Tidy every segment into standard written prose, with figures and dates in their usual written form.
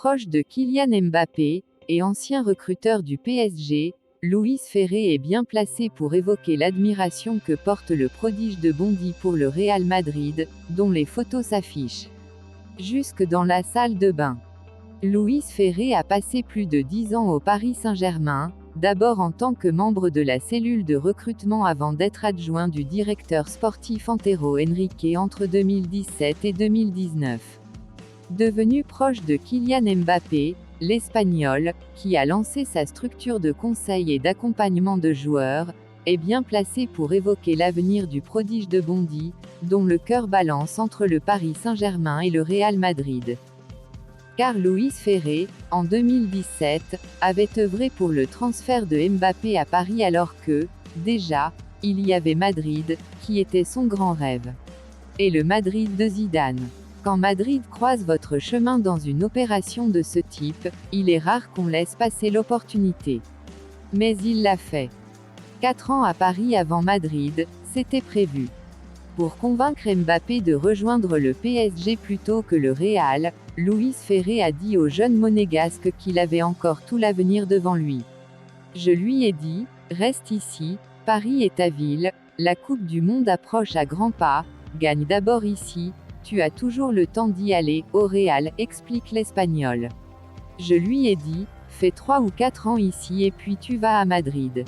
Proche de Kylian Mbappé, et ancien recruteur du PSG, Luis Ferré est bien placé pour évoquer l'admiration que porte le prodige de Bondy pour le Real Madrid, dont les photos s'affichent jusque dans la salle de bain. Luis Ferré a passé plus de 10 ans au Paris Saint-Germain, d'abord en tant que membre de la cellule de recrutement avant d'être adjoint du directeur sportif Antero Henrique entre 2017 et 2019. Devenu proche de Kylian Mbappé, l'Espagnol, qui a lancé sa structure de conseil et d'accompagnement de joueurs, est bien placé pour évoquer l'avenir du prodige de Bondy, dont le cœur balance entre le Paris Saint-Germain et le Real Madrid. Car Luis Ferré, en 2017, avait œuvré pour le transfert de Mbappé à Paris alors que, déjà, il y avait Madrid, qui était son grand rêve. Et le Madrid de Zidane. Quand Madrid croise votre chemin dans une opération de ce type, il est rare qu'on laisse passer l'opportunité. Mais il l'a fait. 4 ans à Paris avant Madrid, c'était prévu. Pour convaincre Mbappé de rejoindre le PSG plutôt que le Real, Luis Ferré a dit au jeune monégasque qu'il avait encore tout l'avenir devant lui. Je lui ai dit, reste ici, Paris est ta ville, la Coupe du Monde approche à grands pas, gagne d'abord ici, tu as toujours le temps d'y aller, au Real, explique l'Espagnol. Je lui ai dit, fais 3 ou 4 ans ici et puis tu vas à Madrid.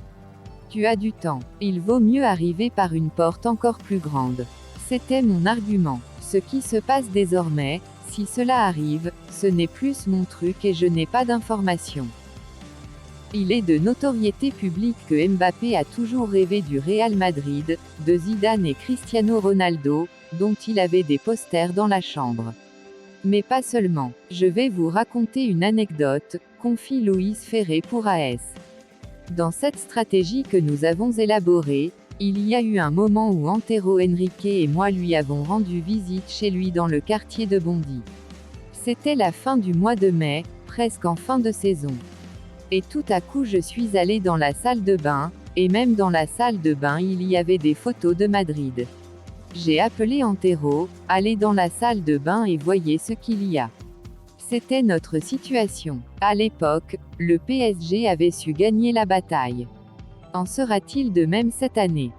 Tu as du temps. Il vaut mieux arriver par une porte encore plus grande. C'était mon argument. Ce qui se passe désormais, si cela arrive, ce n'est plus mon truc et je n'ai pas d'informations. Il est de notoriété publique que Mbappé a toujours rêvé du Real Madrid, de Zidane et Cristiano Ronaldo, dont il avait des posters dans la chambre. Mais pas seulement. Je vais vous raconter une anecdote, confie Luis Ferré pour AS. Dans cette stratégie que nous avons élaborée, il y a eu un moment où Antero Henrique et moi lui avons rendu visite chez lui dans le quartier de Bondy. C'était la fin du mois de mai, presque en fin de saison. Et tout à coup je suis allé dans la salle de bain, et même dans la salle de bain il y avait des photos de Madrid. J'ai appelé Antero, allez dans la salle de bain et voyez ce qu'il y a. C'était notre situation. À l'époque, le PSG avait su gagner la bataille. En sera-t-il de même cette année ?